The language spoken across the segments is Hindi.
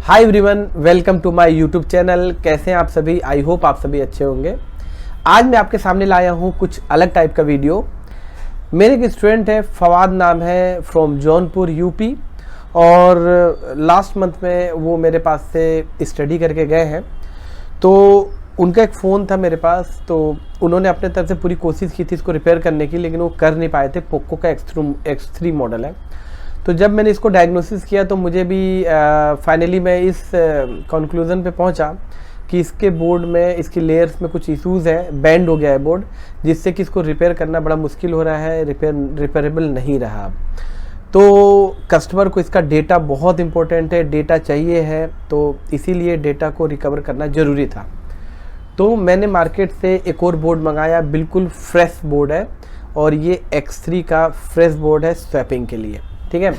Hi everyone, welcome to my YouTube channel. कैसे हैं आप सभी? आई होप आप सभी अच्छे होंगे। आज मैं आपके सामने लाया हूं कुछ अलग टाइप का वीडियो। मेरे एक स्टूडेंट है, फवाद नाम है, फ्रॉम जौनपुर यूपी, और लास्ट मंथ में वो मेरे पास से स्टडी करके गए हैं। तो उनका एक फ़ोन था मेरे पास, तो उन्होंने अपने तरफ से पूरी कोशिश की थी इसको रिपेयर करने की, लेकिन वो कर नहीं पाए थे। पोको का X3 मॉडल है। तो जब मैंने इसको डायग्नोसिस किया तो मुझे भी फाइनली मैं इस कंक्लूज़न पे पहुंचा कि इसके बोर्ड में, इसकी लेयर्स में कुछ इश्यूज़ है, बैंड हो गया है बोर्ड, जिससे कि इसको रिपेयर करना बड़ा मुश्किल हो रहा है, रिपेयरेबल नहीं रहा अब। तो कस्टमर को इसका डेटा बहुत इम्पोर्टेंट है, डेटा चाहिए है, तो इसीलिए डेटा को रिकवर करना ज़रूरी था। तो मैंने मार्केट से एक और बोर्ड मंगाया, बिल्कुल फ्रेश बोर्ड है, और ये X3 का फ्रेश बोर्ड है स्वैपिंग के लिए। ठीक है।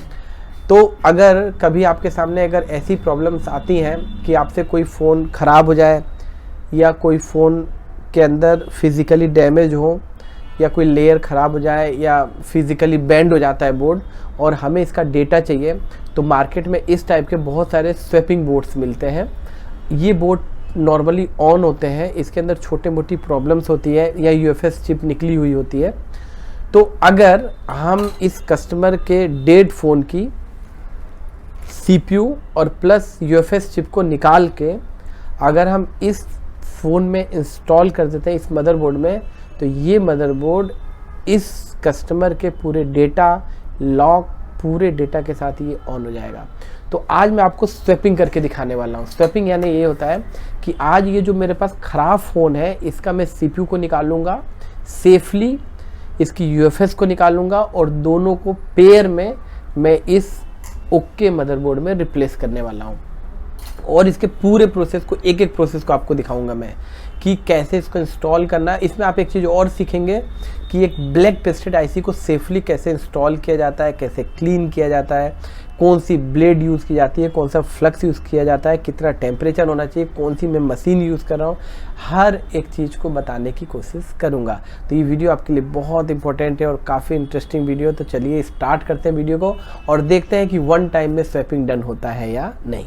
तो अगर कभी आपके सामने अगर ऐसी प्रॉब्लम्स आती हैं कि आपसे कोई फ़ोन ख़राब हो जाए, या कोई फ़ोन के अंदर फिज़िकली डैमेज हो, या कोई लेयर ख़राब हो जाए, या फिज़िकली बेंड हो जाता है बोर्ड, और हमें इसका डेटा चाहिए, तो मार्केट में इस टाइप के बहुत सारे स्वैपिंग बोर्ड्स मिलते हैं। ये बोर्ड नॉर्मली ऑन होते हैं, इसके अंदर छोटे मोटी प्रॉब्लम्स होती है, या UFS चिप निकली हुई होती है। तो अगर हम इस कस्टमर के डेड फ़ोन की CPU और प्लस UFS चिप को निकाल के अगर हम इस फ़ोन में इंस्टॉल कर देते हैं इस मदरबोर्ड में, तो ये मदरबोर्ड इस कस्टमर के पूरे डेटा लॉक, पूरे डेटा के साथ ये ऑन हो जाएगा। तो आज मैं आपको स्वैपिंग करके दिखाने वाला हूँ। स्वैपिंग यानी ये होता है कि आज ये जो मेरे पास ख़राब फ़ोन है, इसका मैं CPU को निकालूंगा सेफली, इसकी UFS को निकालूंगा, और दोनों को पेयर में मैं इस ओके मदरबोर्ड में रिप्लेस करने वाला हूं। और इसके पूरे प्रोसेस को, एक एक प्रोसेस को आपको दिखाऊंगा मैं कि कैसे इसको इंस्टॉल करना है। इसमें आप एक चीज़ और सीखेंगे कि एक ब्लैक टेस्टेड IC को सेफली कैसे इंस्टॉल किया जाता है, कैसे क्लीन किया जाता है, कौन सी ब्लेड यूज़ की जाती है, कौन सा फ्लक्स यूज़ किया जाता है, कितना टेम्परेचर होना चाहिए, कौन सी मैं मशीन यूज़ कर रहा हूँ, हर एक चीज़ को बताने की कोशिश करूँगा। तो ये वीडियो आपके लिए बहुत इंपॉर्टेंट है और काफ़ी इंटरेस्टिंग वीडियो। तो चलिए स्टार्ट करते हैं वीडियो को, और देखते हैं कि वन टाइम में स्वैपिंग डन होता है या नहीं।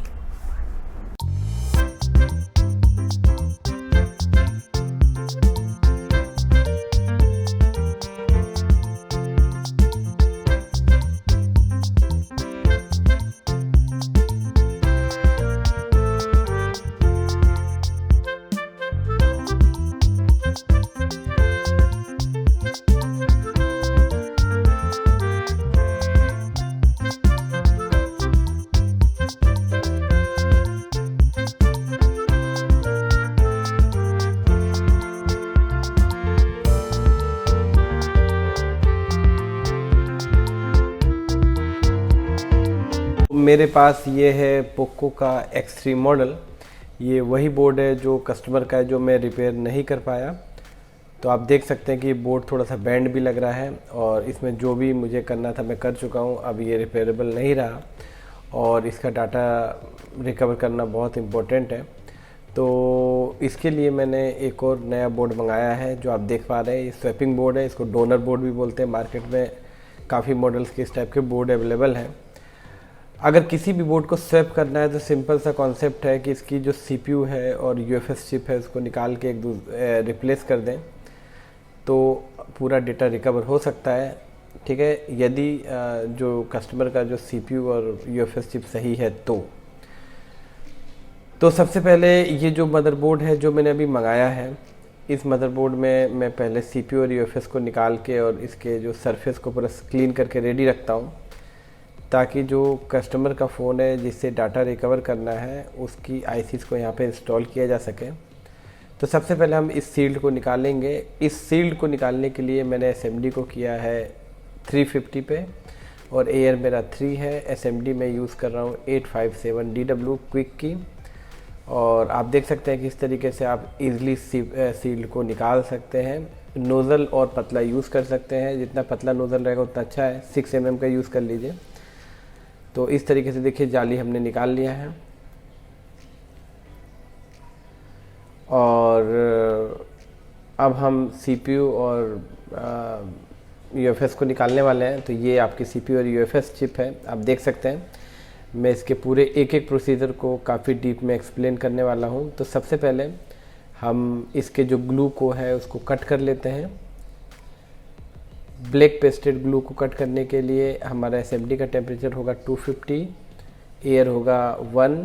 मेरे पास ये है पोको का X3 मॉडल। ये वही बोर्ड है जो कस्टमर का है, जो मैं रिपेयर नहीं कर पाया। तो आप देख सकते हैं कि बोर्ड थोड़ा सा बैंड भी लग रहा है, और इसमें जो भी मुझे करना था मैं कर चुका हूँ। अब ये रिपेयरेबल नहीं रहा, और इसका डाटा रिकवर करना बहुत इम्पोर्टेंट है। तो इसके लिए मैंने एक और नया बोर्ड मंगाया है, जो आप देख पा रहे हैं। ये स्वैपिंग बोर्ड है, इसको डोनर बोर्ड भी बोलते हैं। मार्केट में काफ़ी मॉडल्स के इस टाइप के बोर्ड अवेलेबल हैं। अगर किसी भी बोर्ड को स्वैप करना है तो सिंपल सा कॉन्सेप्ट है कि इसकी जो CPU है और UFS चिप है, उसको निकाल के रिप्लेस कर दें, तो पूरा डेटा रिकवर हो सकता है। ठीक है, यदि जो कस्टमर का जो CPU और UFS चिप सही है तो सबसे पहले ये जो मदरबोर्ड है जो मैंने अभी मंगाया है, इस मदरबोर्ड में मैं पहले CPU और UFS को निकाल के और इसके जो सरफेस को पूरा क्लीन करके रेडी रखता हूँ, ताकि जो कस्टमर का फ़ोन है जिससे डाटा रिकवर करना है, उसकी ICs को यहाँ पे इंस्टॉल किया जा सके। तो सबसे पहले हम इस सील्ड को निकालेंगे। इस सील्ड को निकालने के लिए मैंने SMD को किया है 350 पे, और एयर मेरा 3 है। SMD मैं यूज़ कर रहा हूँ 857DW क्विक की, और आप देख सकते हैं कि इस तरीके से आप इजीली सील्ड को निकाल सकते हैं। नोज़ल और पतला यूज़ कर सकते हैं, जितना पतला नोज़ल रहेगा उतना अच्छा है। 6 mm का यूज़ कर लीजिए। तो इस तरीके से देखिए जाली हमने निकाल लिया है, और अब हम CPU और UFS को निकालने वाले हैं। तो ये आपकी CPU और UFS चिप है, आप देख सकते हैं। मैं इसके पूरे एक एक प्रोसीजर को काफ़ी डीप में एक्सप्लेन करने वाला हूँ। तो सबसे पहले हम इसके जो ग्लू को है उसको कट कर लेते हैं। ब्लैक पेस्टेड ग्लू को कट करने के लिए हमारा एसएमडी का टेम्परेचर होगा 250, एयर होगा 1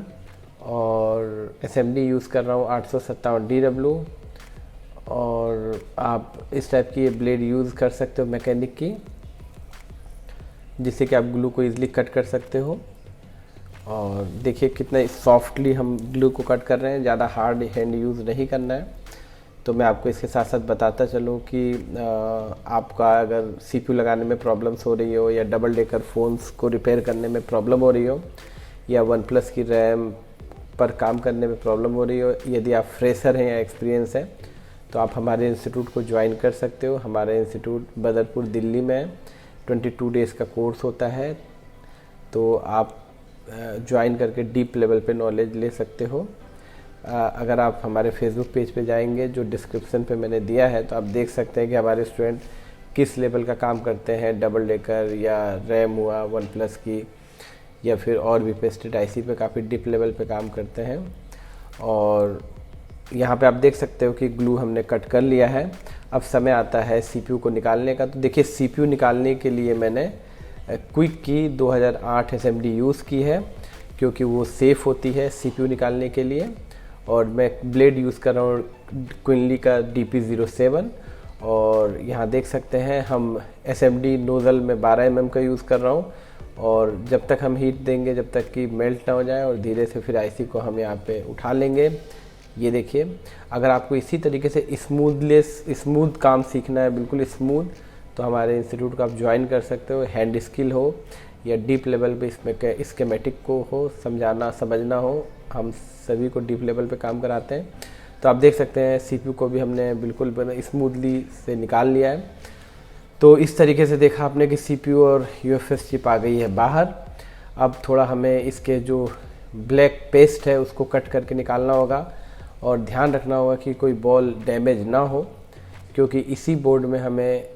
और एसएमडी यूज़ कर रहा हूँ 857 DW। और आप इस टाइप की ये ब्लेड यूज़ कर सकते हो मैकेनिक की, जिससे कि आप ग्लू को ईज़िली कट कर सकते हो। और देखिए कितना सॉफ्टली हम ग्लू को कट कर रहे हैं, ज़्यादा हार्ड हैंड यूज़ नहीं करना है। तो मैं आपको इसके साथ साथ बताता चलूँ कि आपका अगर CPU लगाने में प्रॉब्लम्स हो रही हो, या डबल डेकर फ़ोन्स को रिपेयर करने में प्रॉब्लम हो रही हो, या OnePlus की रैम पर काम करने में प्रॉब्लम हो रही हो, यदि आप फ्रेशर हैं या एक्सपीरियंस है, तो आप हमारे इंस्टीट्यूट को ज्वाइन कर सकते हो। हमारा इंस्टीट्यूट बदरपुर दिल्ली में है। 22 डेज़ का कोर्स होता है, तो आप ज्वाइन करके डीप लेवल पे नॉलेज ले सकते हो। अगर आप हमारे फेसबुक पेज पे जाएंगे, जो डिस्क्रिप्शन पे मैंने दिया है, तो आप देख सकते हैं कि हमारे स्टूडेंट किस लेवल का काम करते हैं। डबल डेकर या रैम हुआ OnePlus की, या फिर और भी पेस्टेड IC पे काफ़ी डीप लेवल पे काम करते हैं। और यहाँ पे आप देख सकते हो कि ग्लू हमने कट कर लिया है। अब समय आता है CPU को निकालने का। तो देखिए CPU निकालने के लिए मैंने क्विक की 2008 SMD यूज़ की है, क्योंकि वो सेफ़ होती है CPU निकालने के लिए। और मैं ब्लेड यूज़ कर रहा हूँ क्विनली का DP07। और यहाँ देख सकते हैं हम SMD नोज़ल में 12 mm का यूज़ कर रहा हूँ। और जब तक हम हीट देंगे, जब तक कि मेल्ट ना हो जाए, और धीरे से फिर IC को हम यहाँ पे उठा लेंगे। ये देखिए, अगर आपको इसी तरीके से स्मूथ काम सीखना है, बिल्कुल स्मूथ, तो हमारे इंस्टीट्यूट को आप ज्वाइन कर सकते हो। हैंड स्किल हो या डीप लेवल पे इसमें स्कीमेटिक को हो समझना हो, हम सभी को डीप लेवल पे काम कराते हैं। तो आप देख सकते हैं CPU को भी हमने बिल्कुल स्मूथली से निकाल लिया है। तो इस तरीके से देखा आपने कि CPU और UFS चिप आ गई है बाहर। अब थोड़ा हमें इसके जो ब्लैक पेस्ट है उसको कट करके निकालना होगा, और ध्यान रखना होगा कि कोई बॉल डैमेज ना हो, क्योंकि इसी बोर्ड में हमें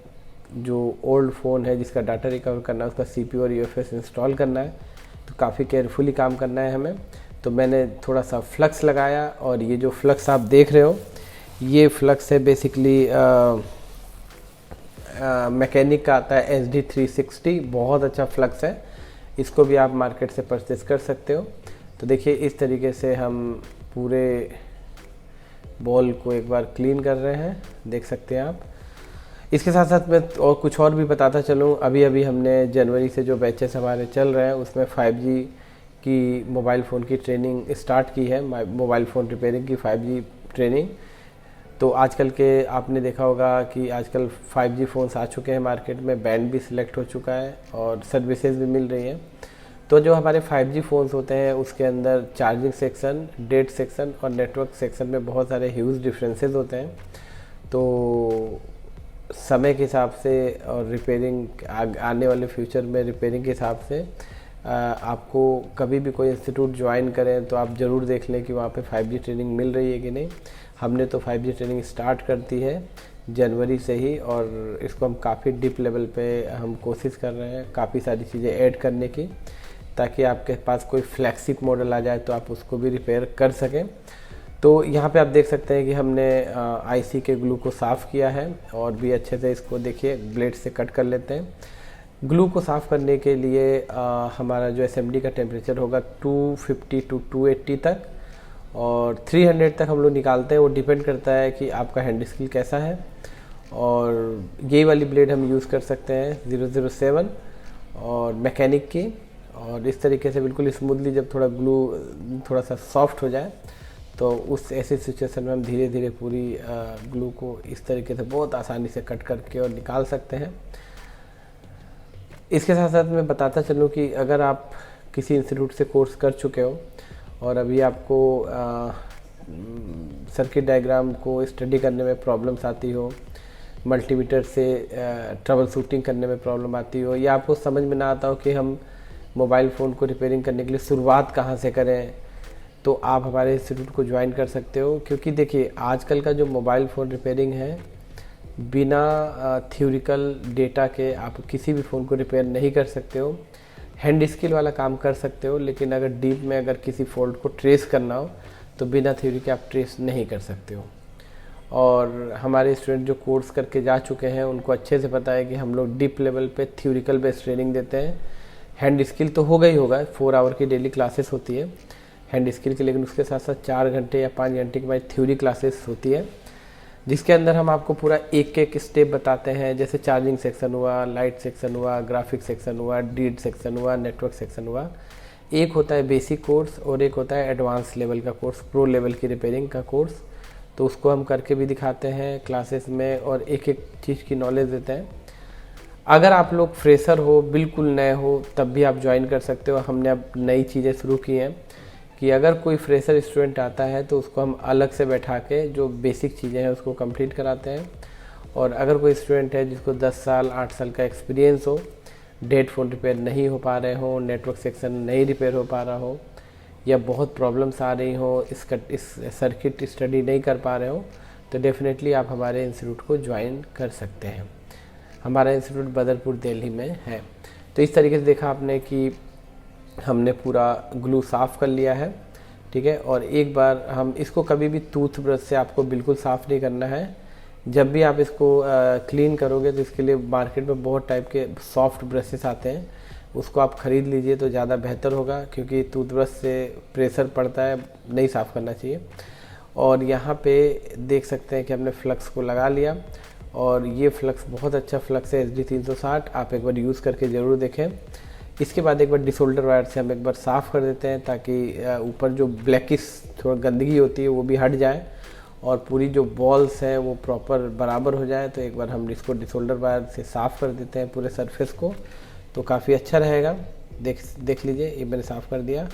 जो ओल्ड फ़ोन है जिसका डाटा रिकवर करना है, उसका CPU और UFS इंस्टॉल करना है। तो काफ़ी केयरफुली काम करना है हमें। तो मैंने थोड़ा सा फ्लक्स लगाया, और ये जो फ्लक्स आप देख रहे हो, ये फ्लक्स है बेसिकली मैकेनिक का आता है SD360। बहुत अच्छा फ्लक्स है, इसको भी आप मार्केट से परचेस कर सकते हो। तो देखिए इस तरीके से हम पूरे बॉल को एक बार क्लीन कर रहे हैं, देख सकते हैं आप। इसके साथ साथ मैं और कुछ और भी बताता चलूँ। अभी अभी हमने जनवरी से जो बैचेस हमारे चल रहे हैं, उसमें 5G की मोबाइल फ़ोन की ट्रेनिंग स्टार्ट की है, मोबाइल फ़ोन रिपेयरिंग की 5G ट्रेनिंग। तो आजकल के आपने देखा होगा कि आजकल 5G फ़ोन्स आ चुके हैं मार्केट में, बैंड भी सिलेक्ट हो चुका है और सर्विसेज भी मिल रही हैं। तो जो हमारे 5G फ़ोन्स होते हैं, उसके अंदर चार्जिंग सेक्शन, डेट सेक्शन और नेटवर्क सेक्शन में बहुत सारे ह्यूज डिफरेंसेस होते हैं। तो समय के हिसाब से और रिपेयरिंग आने वाले फ्यूचर में रिपेयरिंग के हिसाब से आपको कभी भी कोई इंस्टीट्यूट ज्वाइन करें, तो आप ज़रूर देख लें कि वहाँ पे 5G ट्रेनिंग मिल रही है कि नहीं। हमने तो 5G ट्रेनिंग स्टार्ट कर दी है जनवरी से ही, और इसको हम काफ़ी डीप लेवल पे हम कोशिश कर रहे हैं काफ़ी सारी चीज़ें ऐड करने की, ताकि आपके पास कोई फ्लैगशिप मॉडल आ जाए तो आप उसको भी रिपेयर कर सकें। तो यहाँ पे आप देख सकते हैं कि हमने IC के ग्लू को साफ़ किया है, और भी अच्छे से इसको देखिए ब्लेड से कट कर लेते हैं। ग्लू को साफ़ करने के लिए हमारा जो SMD का टेम्परेचर होगा 250 to 280 तक, और 300 तक हम लोग निकालते हैं। वो डिपेंड करता है कि आपका हैंड स्किल कैसा है। और ये वाली ब्लेड हम यूज़ कर सकते हैं 007 और मैकेनिक की। और इस तरीके से बिल्कुल स्मूथली जब थोड़ा ग्लू थोड़ा सा सॉफ्ट हो जाए, तो उस ऐसी सिचुएशन में हम धीरे धीरे पूरी ग्लू को इस तरीके से बहुत आसानी से कट करके और निकाल सकते हैं। इसके साथ साथ मैं बताता चलूँ कि अगर आप किसी इंस्टीट्यूट से कोर्स कर चुके हो और अभी आपको सर्किट डायग्राम को स्टडी करने में प्रॉब्लम्स आती हो, मल्टीमीटर से ट्रबल शूटिंग करने में प्रॉब्लम आती हो, या आपको समझ में ना आता हो कि हम मोबाइल फ़ोन को रिपेयरिंग करने के लिए शुरुआत कहाँ से करें, तो आप हमारे इंस्टीट्यूट को ज्वाइन कर सकते हो। क्योंकि देखिए आजकल का जो मोबाइल फ़ोन रिपेयरिंग है, बिना थ्योरिकल डेटा के आप किसी भी फ़ोन को रिपेयर नहीं कर सकते हो। हैंड स्किल वाला काम कर सकते हो, लेकिन अगर डीप में अगर किसी फॉल्ट को ट्रेस करना हो तो बिना थ्योरी के आप ट्रेस नहीं कर सकते हो। और हमारे स्टूडेंट जो कोर्स करके जा चुके हैं उनको अच्छे से पता है कि हम लोग डीप लेवल पे थ्योरिकल बेस्ड ट्रेनिंग देते हैं। हैंड स्किल तो होगा ही होगा, 4 आवर की डेली क्लासेस होती है हैंड स्किल की, लेकिन उसके साथ साथ 4 घंटे या 5 घंटे की हमारी थ्योरी क्लासेस होती है, जिसके अंदर हम आपको पूरा एक एक स्टेप बताते हैं। जैसे चार्जिंग सेक्शन हुआ, लाइट सेक्शन हुआ, ग्राफिक सेक्शन हुआ, डीड सेक्शन हुआ, नेटवर्क सेक्शन हुआ। एक होता है बेसिक कोर्स और एक होता है एडवांस लेवल का कोर्स, प्रो लेवल की रिपेयरिंग का कोर्स। तो उसको हम करके भी दिखाते हैं क्लासेस में और एक एक चीज़ की नॉलेज देते हैं। अगर आप लोग फ्रेशर हो, बिल्कुल नए हो, तब भी आप ज्वाइन कर सकते हो। हमने अब नई चीज़ें शुरू की हैं कि अगर कोई फ्रेशर स्टूडेंट आता है तो उसको हम अलग से बैठा के जो बेसिक चीज़ें हैं उसको कंप्लीट कराते हैं। और अगर कोई स्टूडेंट है जिसको 10 साल 8 साल का एक्सपीरियंस हो, डेड फ़ोन रिपेयर नहीं हो पा रहे हो, नेटवर्क सेक्शन नहीं रिपेयर हो पा रहा हो, या बहुत प्रॉब्लम्स आ रही हो, इस सर्किट स्टडी नहीं कर पा रहे हो, तो डेफिनेटली आप हमारे इंस्टीट्यूट को ज्वाइन कर सकते हैं। हमारा इंस्टीट्यूट बदरपुर दिल्ली में है। तो इस तरीके से देखा आपने कि हमने पूरा ग्लू साफ़ कर लिया है, ठीक है। और एक बार हम इसको कभी भी टूथब्रश से आपको बिल्कुल साफ़ नहीं करना है। जब भी आप इसको क्लीन करोगे तो इसके लिए मार्केट में बहुत टाइप के सॉफ्ट ब्रशेस आते हैं, उसको आप ख़रीद लीजिए तो ज़्यादा बेहतर होगा, क्योंकि टूथब्रश से प्रेशर पड़ता है, नहीं साफ़ करना चाहिए। और यहाँ पे देख सकते हैं कि हमने फ्लक्स को लगा लिया और ये फ्लक्स बहुत अच्छा फ्लक्स है SD 360, आप एक बार यूज़ करके ज़रूर देखें। इसके बाद एक बार डिसोल्डर वायर से हम एक बार साफ़ कर देते हैं ताकि ऊपर जो ब्लैकिश थोड़ा गंदगी होती है वो भी हट जाए और पूरी जो बॉल्स हैं वो प्रॉपर बराबर हो जाए। तो एक बार हम इसको डिसोल्डर वायर से साफ़ कर देते हैं पूरे सरफेस को, तो काफ़ी अच्छा रहेगा। देख लीजिए, ये मैंने साफ़ कर दिया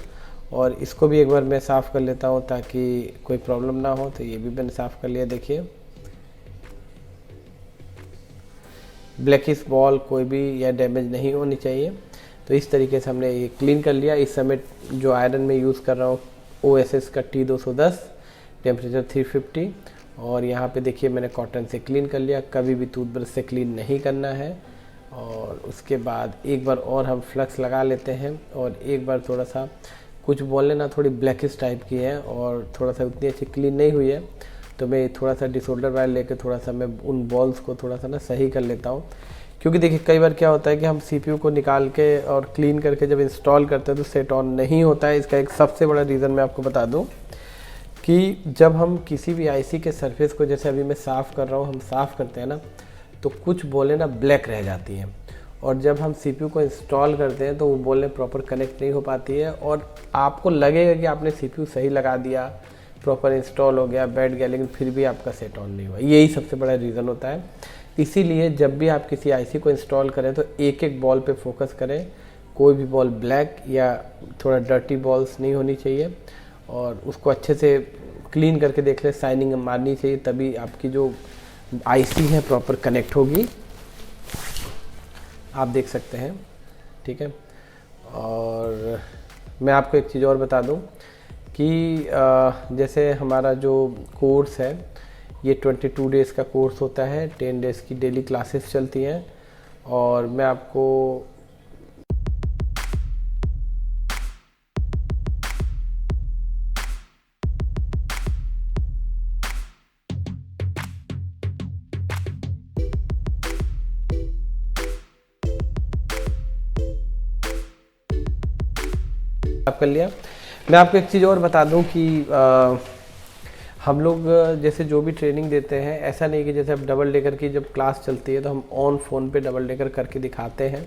और इसको भी एक बार मैं साफ़ कर लेता हूँ ताकि कोई प्रॉब्लम ना हो। तो ये भी मैंने साफ़ कर लिया, देखिए ब्लैकिश बॉल कोई भी या डैमेज नहीं होनी चाहिए। तो इस तरीके से हमने ये क्लीन कर लिया। इस समय जो आयरन में यूज़ कर रहा हूँ OSS का T210, टेम्परेचर 350, और यहाँ पे देखिए मैंने कॉटन से क्लीन कर लिया। कभी भी टूथब्रश से क्लीन नहीं करना है। और उसके बाद एक बार और हम फ्लक्स लगा लेते हैं और एक बार थोड़ा सा, कुछ बॉलें ना थोड़ी ब्लैकिश टाइप की हैं और थोड़ा सा उतनी अच्छी क्लीन नहीं हुई है, तो मैं थोड़ा सा डिसोल्डर वायर लेकर थोड़ा सा मैं उन बॉल्स को थोड़ा सा ना सही कर लेता हूँ। क्योंकि देखिए कई बार क्या होता है कि हम CPU को निकाल के और क्लीन करके जब इंस्टॉल करते हैं तो सेट ऑन नहीं होता है। इसका एक सबसे बड़ा रीज़न मैं आपको बता दूं कि जब हम किसी भी IC के सरफेस को, जैसे अभी मैं साफ़ कर रहा हूँ, हम साफ़ करते हैं ना, तो कुछ बॉलें ना ब्लैक रह जाती हैं और जब हम CPU को इंस्टॉल करते हैं तो वो बॉलें प्रॉपर कनेक्ट नहीं हो पाती है और आपको लगेगा कि आपने CPU सही लगा दिया, प्रॉपर इंस्टॉल हो गया, बैठ गया, लेकिन फिर भी आपका सेट ऑन नहीं हुआ। यही सबसे बड़ा रीज़न होता है। इसीलिए जब भी आप किसी IC को इंस्टॉल करें तो एक एक बॉल पे फोकस करें। कोई भी बॉल ब्लैक या थोड़ा डर्टी बॉल्स नहीं होनी चाहिए और उसको अच्छे से क्लीन करके देख लें, शाइनिंग मारनी चाहिए, तभी आपकी जो IC है प्रॉपर कनेक्ट होगी। आप देख सकते हैं, ठीक है। और मैं आपको एक चीज़ और बता दूं कि जैसे हमारा जो कोर्स है ये 22 डेज़ का कोर्स होता है, 10 डेज़ की डेली क्लासेस चलती हैं। और मैं आपको कर लिया। मैं आपको एक चीज़ और बता दूं कि हम लोग जैसे जो भी ट्रेनिंग देते हैं, ऐसा नहीं कि जैसे अब डबल डेकर की जब क्लास चलती है तो हम ऑन फ़ोन पे डबल डेकर करके दिखाते हैं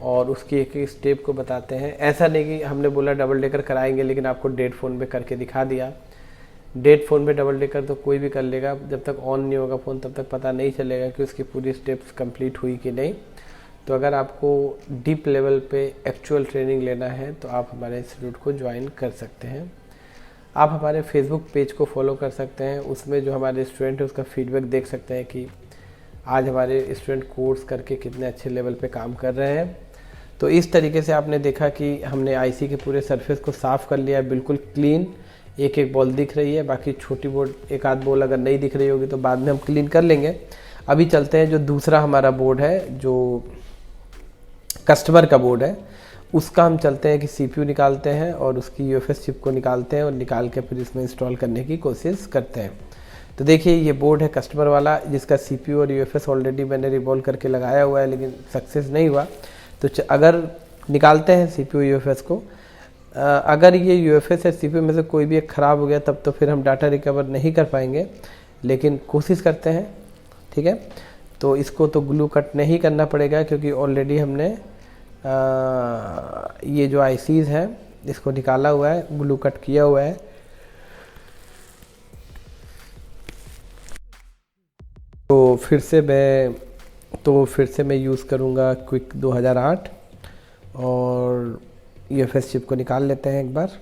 और उसकी एक एक स्टेप को बताते हैं। ऐसा नहीं कि हमने बोला डबल डेकर कराएंगे लेकिन आपको डेड फ़ोन पे करके दिखा दिया। डेड फ़ोन पे डबल डेकर तो कोई भी कर लेगा, जब तक ऑन नहीं होगा फ़ोन तब तक पता नहीं चलेगा कि उसकी पूरी स्टेप्स कंप्लीट हुई कि नहीं। तो अगर आपको डीप लेवल पे एक्चुअल ट्रेनिंग लेना है तो आप हमारे इंस्टीट्यूट को ज्वाइन कर सकते हैं। आप हमारे फेसबुक पेज को फॉलो कर सकते हैं, उसमें जो हमारे स्टूडेंट हैं उसका फीडबैक देख सकते हैं कि आज हमारे स्टूडेंट कोर्स करके कितने अच्छे लेवल पे काम कर रहे हैं। तो इस तरीके से आपने देखा कि हमने IC के पूरे सरफेस को साफ़ कर लिया, बिल्कुल क्लीन। एक एक बॉल दिख रही है, बाकी छोटी बोर्ड एक आध बॉल अगर नहीं दिख रही होगी तो बाद में हम क्लीन कर लेंगे। अभी चलते हैं जो दूसरा हमारा बोर्ड है, जो कस्टमर का बोर्ड है, उसका हम चलते हैं कि सीपीयू निकालते हैं और उसकी यूएफएस चिप को निकालते हैं और निकाल के फिर इसमें इंस्टॉल करने की कोशिश करते हैं। तो देखिए ये बोर्ड है कस्टमर वाला, जिसका सीपीयू और यूएफएस ऑलरेडी मैंने रिवॉल्व करके लगाया हुआ है, लेकिन सक्सेस नहीं हुआ। तो अगर निकालते हैं सीपीयू यूएफएस को, अगर ये यूएफएस या सीपीयू में से कोई भी एक ख़राब हो गया तब तो फिर हम डाटा रिकवर नहीं कर पाएंगे, लेकिन कोशिश करते हैं। ठीक है, तो इसको तो ग्लू कट नहीं करना पड़ेगा क्योंकि ऑलरेडी हमने ये जो आईसीज हैं इसको निकाला हुआ है, ग्लू कट किया हुआ है। तो फिर से मैं यूज़ करूँगा क्विक 2008 और यूएफएस चिप को निकाल लेते हैं एक बार।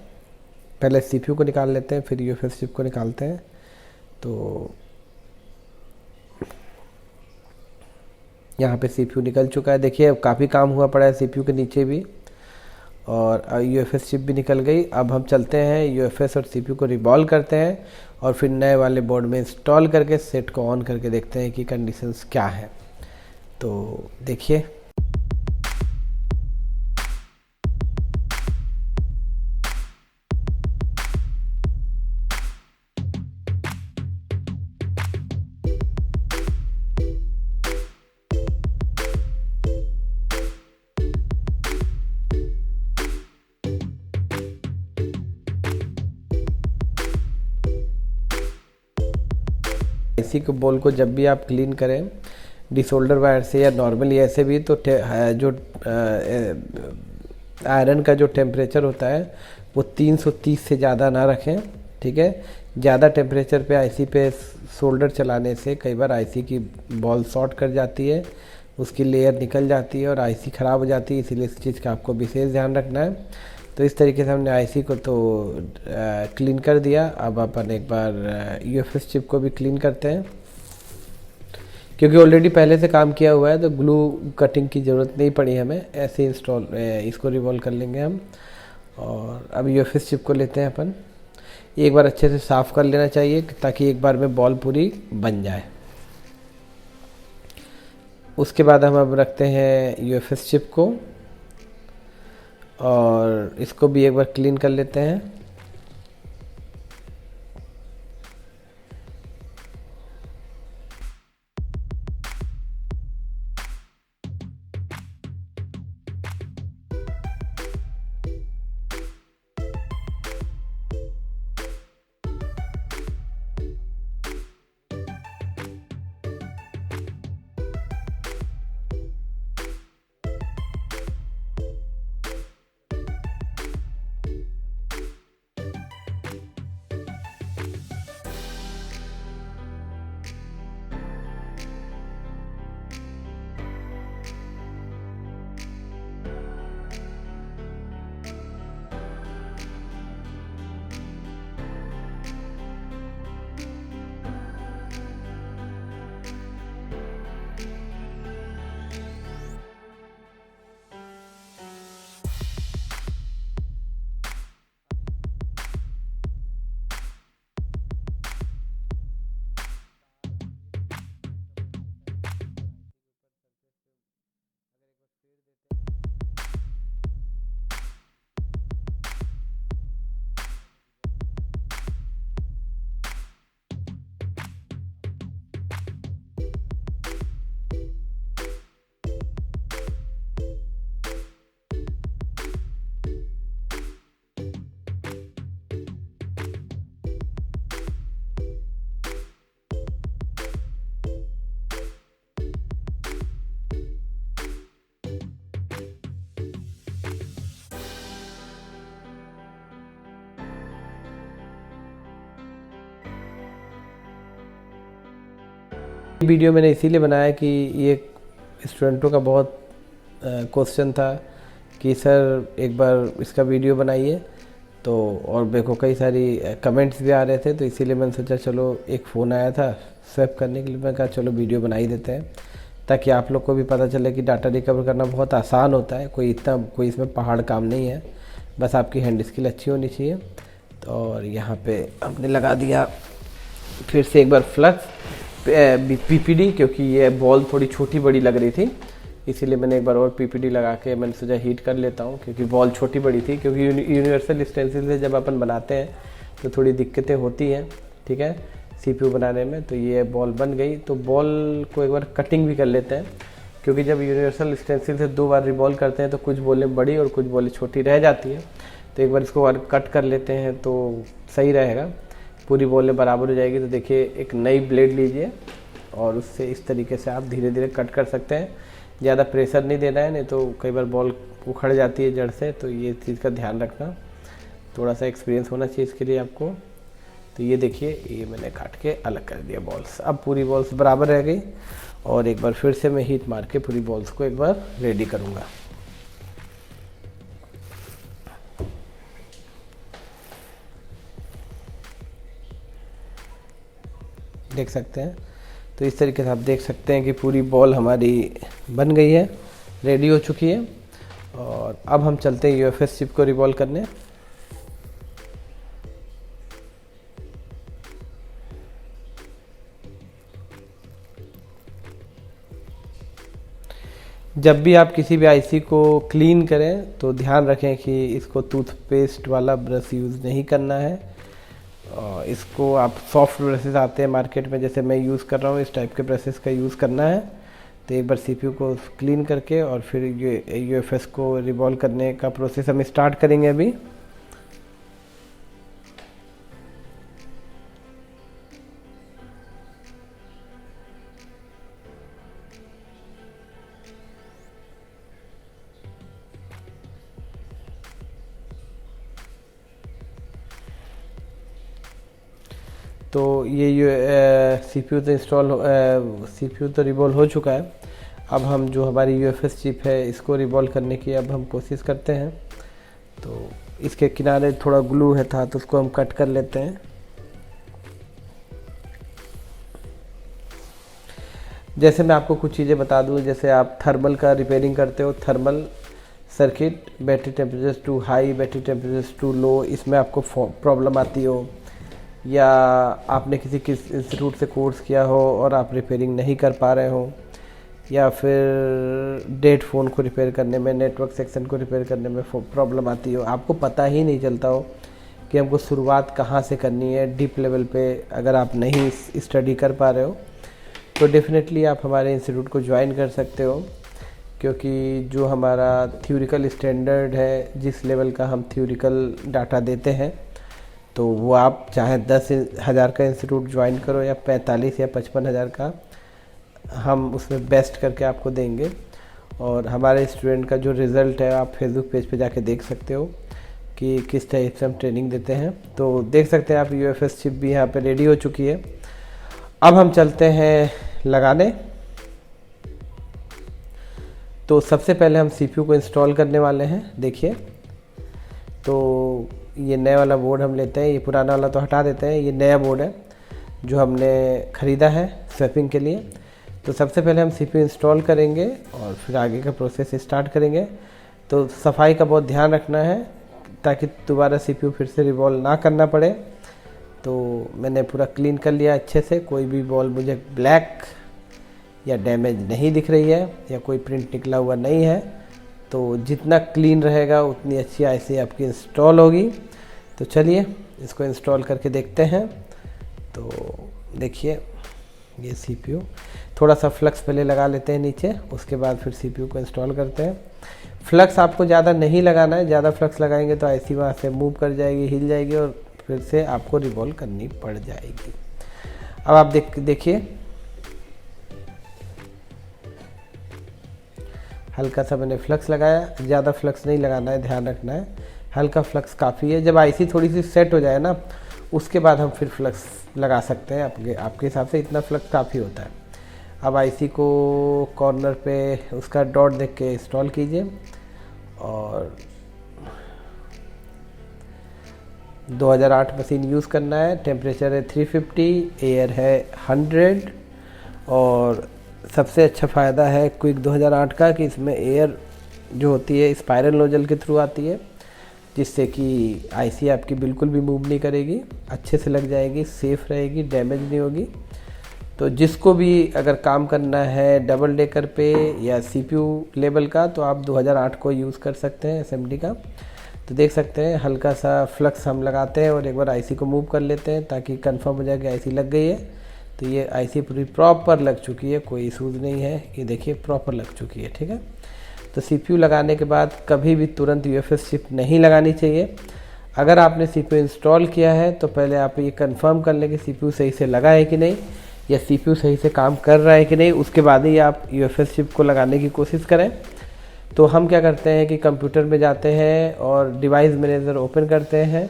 पहले सीपीयू को निकाल लेते हैं, फिर यूएफएस चिप को निकालते हैं। तो यहाँ पे सीपीयू निकल चुका है, देखिए अब काफ़ी काम हुआ पड़ा है सीपीयू के नीचे भी, और यूएफएस चिप भी निकल गई। अब हम चलते हैं यूएफएस और सीपीयू को रिवॉल्व करते हैं और फिर नए वाले बोर्ड में इंस्टॉल करके सेट को ऑन करके देखते हैं कि कंडीशंस क्या है। तो देखिए आईसी को बॉल को जब भी आप क्लीन करें डिसोल्डर वायर से या नॉर्मली ऐसे भी, तो जो आयरन का जो टेम्परेचर होता है वो 330 से ज़्यादा ना रखें। ठीक है, ज़्यादा टेम्परेचर पे आईसी पे सोल्डर चलाने से कई बार आईसी की बॉल शॉर्ट कर जाती है, उसकी लेयर निकल जाती है और आईसी ख़राब हो जाती है। इसीलिए इस चीज़ का आपको विशेष ध्यान रखना है। तो इस तरीके से हमने आईसी को तो क्लीन कर दिया। अब अपन एक बार यूएफएस चिप को भी क्लीन करते हैं, क्योंकि ऑलरेडी पहले से काम किया हुआ है तो ग्लू कटिंग की ज़रूरत नहीं पड़ी हमें, ऐसे इंस्टॉल इसको रिवॉल्व कर लेंगे हम। और अब यूएफएस चिप को लेते हैं अपन, एक बार अच्छे से साफ़ कर लेना चाहिए ताकि एक बार में बॉल पूरी बन जाए। उसके बाद हम अब रखते हैं यूएफएस चिप को और इसको भी एक बार क्लीन कर लेते हैं। वीडियो मैंने इसीलिए बनाया कि ये स्टूडेंटों का बहुत क्वेश्चन था कि सर एक बार इसका वीडियो बनाइए, तो और मेरे को कई सारी कमेंट्स भी आ रहे थे, तो इसीलिए मैंने सोचा चलो एक फ़ोन आया था स्वैप करने के लिए, मैं कहा चलो वीडियो बना ही देते हैं ताकि आप लोग को भी पता चले कि डाटा रिकवर करना बहुत आसान होता है, कोई इसमें पहाड़ काम नहीं है, बस आपकी हैंड स्किल अच्छी होनी चाहिए। तो और यहाँ पे हमने लगा दिया फिर से एक बार फ्लक्स पीपीडी, क्योंकि ये बॉल थोड़ी छोटी बड़ी लग रही थी इसीलिए मैंने एक बार और पीपीटी लगा के मैंने सोचा हीट कर लेता हूँ, क्योंकि बॉल छोटी बड़ी थी, क्योंकि यूनिवर्सल स्टेंसिल से जब अपन बनाते हैं तो थोड़ी दिक्कतें होती हैं, ठीक है, सीपीयू बनाने में। तो ये बॉल बन गई, तो बॉल को एक बार कटिंग भी कर लेते हैं, क्योंकि जब यूनिवर्सल स्टेंसिल से 2 बार रिवॉल्व करते हैं तो कुछ बॉलें बड़ी और कुछ बॉलें छोटी रह जाती हैं। तो एक बार इसको कट कर लेते हैं तो सही रहेगा, पूरी बॉलें बराबर हो जाएगी। तो देखिए एक नई ब्लेड लीजिए और उससे इस तरीके से आप धीरे धीरे कट कर सकते हैं। ज़्यादा प्रेशर नहीं देना है, नहीं तो कई बार बॉल उखड़ जाती है जड़ से, तो ये चीज़ का ध्यान रखना, थोड़ा सा एक्सपीरियंस होना चाहिए इसके लिए आपको। तो ये देखिए ये मैंने काट के अलग कर दिया बॉल्स, अब पूरी बॉल्स बराबर रह गई। और एक बार फिर से मैं हीट मार के पूरी बॉल्स को एक बार रेडी करूँगा। देख सकते हैं, तो इस तरीके से आप देख सकते हैं कि पूरी बॉल हमारी बन गई है, रेडी हो चुकी है। और अब हम चलते हैं यूएफएस चिप को रिवॉल्व करने। जब भी आप किसी भी आईसी को क्लीन करें तो ध्यान रखें कि इसको टूथपेस्ट वाला ब्रश यूज़ नहीं करना है। इसको आप सॉफ्ट ब्रशेस आते हैं मार्केट में, जैसे मैं यूज़ कर रहा हूँ, इस टाइप के ब्रशेस का यूज़ करना है। तो एक बार सीपीयू को क्लीन करके और फिर यूएफएस को रिवॉल्व करने का प्रोसेस हम स्टार्ट करेंगे अभी। तो ये सीपीयू तो सीपीयू तो रिवॉल्व हो चुका है। अब हम जो हमारी यूएफएस चिप है इसको रिवॉल्व करने की अब हम कोशिश करते हैं। तो इसके किनारे थोड़ा ग्लू है था, तो उसको हम कट कर लेते हैं। जैसे मैं आपको कुछ चीज़ें बता दूं, जैसे आप थर्मल का रिपेयरिंग करते हो, thermal circuit, battery temperature too high, battery temperature too low, इसमें आपको प्रॉब्लम आती हो, या आपने किसी इंस्टीट्यूट से कोर्स किया हो और आप रिपेयरिंग नहीं कर पा रहे हो, या फिर डेड फ़ोन को रिपेयर करने में, नेटवर्क सेक्शन को रिपेयर करने में प्रॉब्लम आती हो, आपको पता ही नहीं चलता हो कि हमको शुरुआत कहाँ से करनी है डीप लेवल पे, अगर आप नहीं स्टडी कर पा रहे हो तो डेफिनेटली आप हमारे इंस्टीट्यूट को ज्वाइन कर सकते हो। क्योंकि जो हमारा थ्योरिकल स्टैंडर्ड है, जिस लेवल का हम थ्योरिकल डाटा देते हैं, तो वो आप चाहे 10,000 का इंस्टीट्यूट ज्वाइन करो या 45 या 55,000 का, हम उसमें बेस्ट करके आपको देंगे। और हमारे स्टूडेंट का जो रिज़ल्ट है आप फेसबुक पेज पे जाके देख सकते हो कि किस टाइप से हम ट्रेनिंग देते हैं। तो देख सकते हैं आप यूएफएस चिप भी यहाँ पे रेडी हो चुकी है। अब हम चलते हैं लगाने। तो सबसे पहले हम सीपीयू को इंस्टॉल करने वाले हैं। देखिए, तो ये नया वाला बोर्ड हम लेते हैं, ये पुराना वाला तो हटा देते हैं, ये नया बोर्ड है जो हमने ख़रीदा है स्वैपिंग के लिए। तो सबसे पहले हम सीपीयू इंस्टॉल करेंगे और फिर आगे का प्रोसेस स्टार्ट करेंगे। तो सफाई का बहुत ध्यान रखना है ताकि दोबारा सीपीयू फिर से रिवॉल्व ना करना पड़े। तो मैंने पूरा क्लीन कर लिया अच्छे से, कोई भी बॉल मुझे ब्लैक या डैमेज नहीं दिख रही है या कोई प्रिंट निकला हुआ नहीं है। तो जितना क्लीन रहेगा उतनी अच्छी आईसी आपकी इंस्टॉल होगी। तो चलिए इसको इंस्टॉल करके देखते हैं। तो देखिए ये सीपीयू, थोड़ा सा फ्लक्स पहले लगा लेते हैं नीचे, उसके बाद फिर सीपीयू को इंस्टॉल करते हैं। फ्लक्स आपको ज़्यादा नहीं लगाना है, ज़्यादा फ्लक्स लगाएंगे तो आईसी वहाँ से मूव कर जाएगी, हिल जाएगी और फिर से आपको रिवॉल्व करनी पड़ जाएगी। अब आप देखिए हल्का सा मैंने फ्लक्स लगाया, ज़्यादा फ्लक्स नहीं लगाना है, ध्यान रखना है, हल्का फ्लक्स काफ़ी है। जब आईसी थोड़ी सी सेट हो जाए ना, उसके बाद हम फिर फ्लक्स लगा सकते हैं, आपके हिसाब से इतना फ्लक्स काफ़ी होता है। अब आईसी को कॉर्नर पे उसका डॉट देख के इंस्टॉल कीजिए और 2008 मशीन यूज़ करना है। टेम्परेचर है 350, एयर है 100 और सबसे अच्छा फ़ायदा है क्विक 2008 का कि इसमें एयर जो होती है स्पाइरल नोजल के थ्रू आती है, जिससे कि आईसी आपकी बिल्कुल भी मूव नहीं करेगी, अच्छे से लग जाएगी, सेफ़ रहेगी, डैमेज नहीं होगी। तो जिसको भी अगर काम करना है डबल डेकर पे या CPU लेवल का, तो आप 2008 को यूज़ कर सकते हैं SMD का। तो देख सकते हैं हल्का सा फ्लक्स हम लगाते हैं और एक बार IC को मूव कर लेते हैं ताकि कंफर्म हो जाए कि IC लग गई है। तो ये IC पूरी प्रॉपर लग चुकी है, कोई इशूज़ नहीं है, ये देखिए प्रॉपर लग चुकी है, ठीक है। तो CPU लगाने के बाद कभी भी तुरंत UFS चिप नहीं लगानी चाहिए। अगर आपने CPU इंस्टॉल किया है तो पहले आप ये कंफर्म कर लें कि CPU सही से लगा है कि नहीं, या CPU सही से काम कर रहा है कि नहीं, उसके बाद ही आप UFS चिप को लगाने की कोशिश करें। तो हम क्या करते हैं कि कंप्यूटर में जाते हैं और डिवाइस मैनेजर ओपन करते हैं,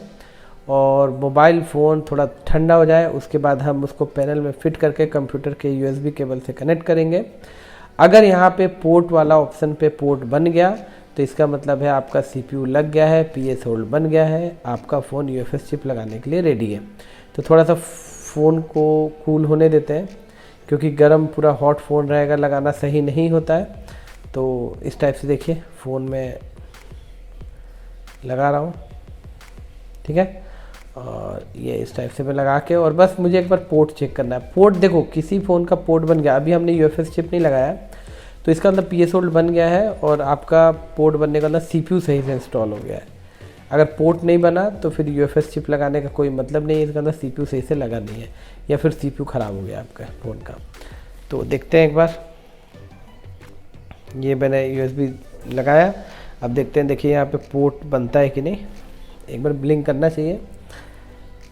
और मोबाइल फ़ोन थोड़ा ठंडा हो जाए उसके बाद हम उसको पैनल में फिट करके कंप्यूटर के USB केबल से कनेक्ट करेंगे। अगर यहाँ पे पोर्ट वाला ऑप्शन पे पोर्ट बन गया तो इसका मतलब है आपका CPU लग गया है, PS होल्ड बन गया है, आपका फ़ोन UFS चिप लगाने के लिए रेडी है। तो थोड़ा सा फ़ोन को कूल होने देते हैं, क्योंकि गर्म पूरा हॉट फ़ोन रहेगा लगाना सही नहीं होता है। तो इस टाइप से देखिए फ़ोन में लगा रहा हूँ, ठीक है। और ये इस टाइप से मैं लगा के, और बस मुझे एक बार पोर्ट चेक करना है। पोर्ट देखो किसी फ़ोन का पोर्ट बन गया, अभी हमने UFS चिप नहीं लगाया तो इसका मतलब PS होल्ड बन गया है और आपका पोर्ट बनने का मतलब CPU सही से इंस्टॉल हो गया है। अगर पोर्ट नहीं बना तो फिर UFS चिप लगाने का कोई मतलब नहीं है, इसका मतलब CPU सही से लगा नहीं है, या फिर CPU ख़राब हो गया आपका फ़ोन का। तो देखते हैं एक बार, ये मैंने USB लगाया, अब देखते हैं, देखिए यहाँ पे पोर्ट बनता है कि नहीं, एक बार ब्लिंक करना चाहिए।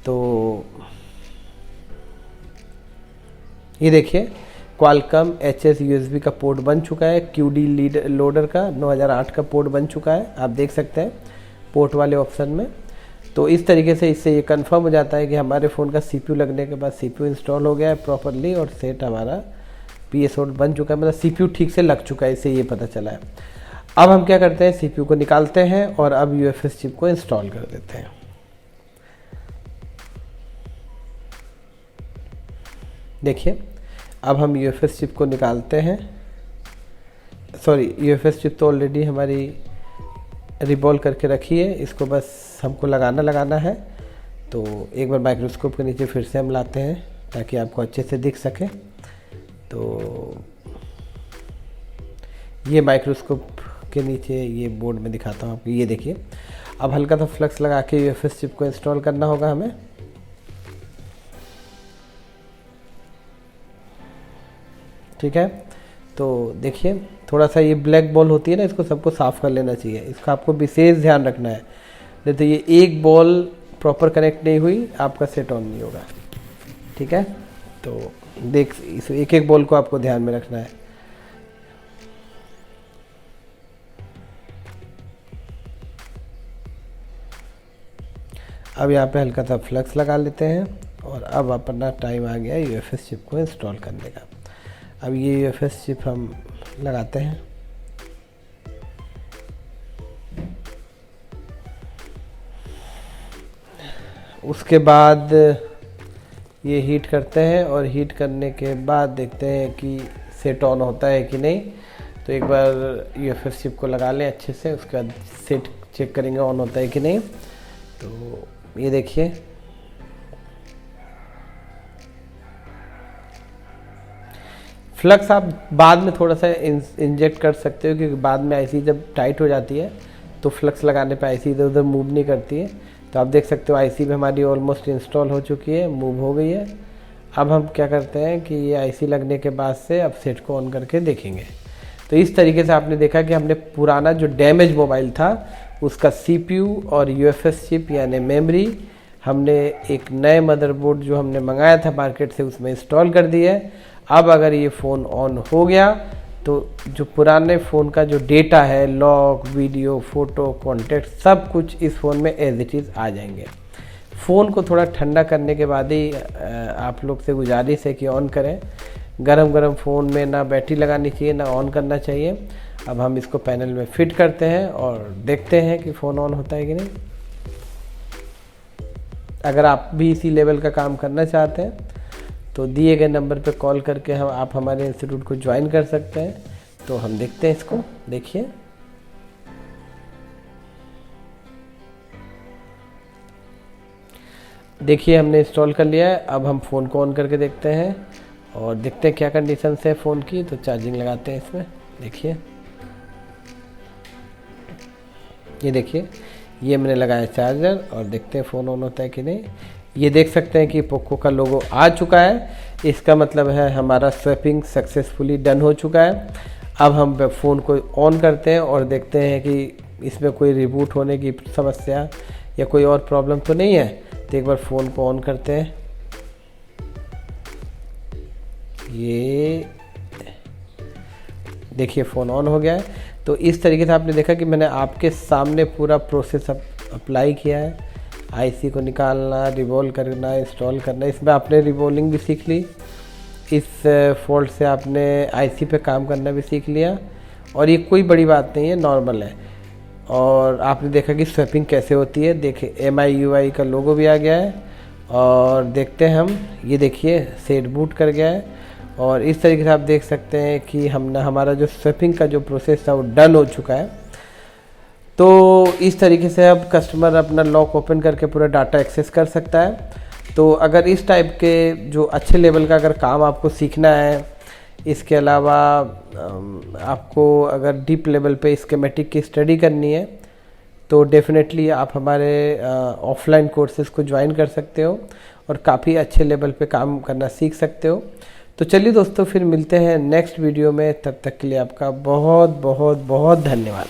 तो ये देखिए क्वालकॉम HS USB का पोर्ट बन चुका है, QD लोडर का 9008 का पोर्ट बन चुका है, आप देख सकते हैं पोर्ट वाले ऑप्शन में। तो इस तरीके से इससे ये कंफर्म हो जाता है कि हमारे फ़ोन का CPU लगने के बाद CPU इंस्टॉल हो गया है प्रॉपरली, और सेट हमारा PS होल्ड बन चुका है, मतलब CPU ठीक से लग चुका है, इससे ये पता चला है। अब हम क्या करते हैं, CPU को निकालते हैं और अब UFS चिप को इंस्टॉल कर देते हैं। देखिए अब हम UFS चिप को निकालते हैं, सॉरी UFS चिप तो ऑलरेडी हमारी रिबॉल्व करके रखी है, इसको बस हमको लगाना है। तो एक बार माइक्रोस्कोप के नीचे फिर से हम लाते हैं ताकि आपको अच्छे से दिख सके। तो ये माइक्रोस्कोप के नीचे ये बोर्ड में दिखाता हूँ आपको, ये देखिए। अब हल्का सा फ्लक्स लगा के UFS चिप को इंस्टॉल करना होगा हमें। ठीक है, तो देखिए थोड़ा सा ये ब्लैक बॉल होती है ना, इसको सबको साफ़ कर लेना चाहिए, इसका आपको विशेष ध्यान रखना है, नहीं तो ये एक बॉल प्रॉपर कनेक्ट नहीं हुई आपका सेट ऑन नहीं होगा, ठीक है। तो देख इस एक एक बॉल को आपको ध्यान में रखना है। अब यहाँ पे हल्का सा फ्लक्स लगा लेते हैं और अब अपना टाइम आ गया UFS चिप को इंस्टॉल करने का। अब ये UFS चिप हम लगाते हैं, उसके बाद ये हीट करते हैं और हीट करने के बाद देखते हैं कि सेट ऑन होता है कि नहीं। तो एक बार UFS चिप को लगा लें अच्छे से, उसके बाद सेट चेक करेंगे ऑन होता है कि नहीं। तो ये देखिए फ्लक्स आप बाद में थोड़ा सा इंजेक्ट कर सकते हो, क्योंकि बाद में IC जब टाइट हो जाती है तो फ्लक्स लगाने पे IC इधर उधर मूव नहीं करती है। तो आप देख सकते हो IC भी हमारी ऑलमोस्ट इंस्टॉल हो चुकी है, मूव हो गई है। अब हम क्या करते हैं कि ये IC लगने के बाद से अब सेट को ऑन करके देखेंगे। तो इस तरीके से आपने देखा कि हमने पुराना जो डैमेज मोबाइल था उसका CPU और UFS चिप यानी मेमोरी हमने एक नए मदरबोर्ड जो हमने मंगाया था मार्केट से उसमें इंस्टॉल कर दी है। अब अगर ये फ़ोन ऑन हो गया तो जो पुराने फ़ोन का जो डेटा है, लॉग, वीडियो, फ़ोटो, कॉन्टेक्ट, सब कुछ इस फ़ोन में एज इट इज़ आ जाएंगे। फ़ोन को थोड़ा ठंडा करने के बाद ही आप लोग से गुजारिश है कि ऑन करें। गरम गरम फ़ोन में ना बैटरी लगानी चाहिए ना ऑन करना चाहिए। अब हम इसको पैनल में फिट करते हैं और देखते हैं कि फ़ोन ऑन होता है कि नहीं। अगर आप भी इसी लेवल का काम करना चाहते हैं तो दिए गए नंबर पर कॉल करके आप हमारे इंस्टीट्यूट को ज्वाइन कर सकते हैं। तो हम देखते हैं इसको, देखिए देखिए हमने इंस्टॉल कर लिया है। अब हम फ़ोन को ऑन करके देखते हैं और देखते हैं क्या कंडीशन है फ़ोन की। तो चार्जिंग लगाते हैं इसमें, देखिए ये देखिए ये मैंने लगाया चार्जर और देखते हैं फ़ोन ऑन होता है कि नहीं। ये देख सकते हैं कि पोको का लोगो आ चुका है, इसका मतलब है हमारा स्वैपिंग सक्सेसफुली डन हो चुका है। अब हम फ़ोन को ऑन करते हैं और देखते हैं कि इसमें कोई रिबूट होने की समस्या या कोई और प्रॉब्लम तो नहीं है। तो एक बार फ़ोन को ऑन करते हैं। ये देखिए फ़ोन ऑन हो गया है। तो इस तरीके से आपने देखा कि मैंने आपके सामने पूरा प्रोसेस अप्लाई किया है। आईसी को निकालना, रिवॉल्व करना, इंस्टॉल करना, इसमें आपने रिवॉल्विंग भी सीख ली। इस फॉल्ट से आपने आईसी पे काम करना भी सीख लिया और ये कोई बड़ी बात नहीं है, नॉर्मल है। और आपने देखा कि स्वैपिंग कैसे होती है। देखिए MIUI का लोगो भी आ गया है और देखते हैं हम, ये देखिए सेट बूट कर गया है। और इस तरीके से आप देख सकते हैं कि हमारा जो स्वैपिंग का जो प्रोसेस था वो डन हो चुका है। तो इस तरीके से अब कस्टमर अपना लॉक ओपन करके पूरा डाटा एक्सेस कर सकता है। तो अगर इस टाइप के जो अच्छे लेवल का अगर काम आपको सीखना है, इसके अलावा आपको अगर डीप लेवल पे स्कीमेटिक की स्टडी करनी है तो डेफिनेटली आप हमारे ऑफलाइन कोर्सेज़ को ज्वाइन कर सकते हो और काफ़ी अच्छे लेवल पे काम करना सीख सकते हो। तो चलिए दोस्तों, फिर मिलते हैं नेक्स्ट वीडियो में। तब तक के लिए आपका बहुत बहुत बहुत धन्यवाद।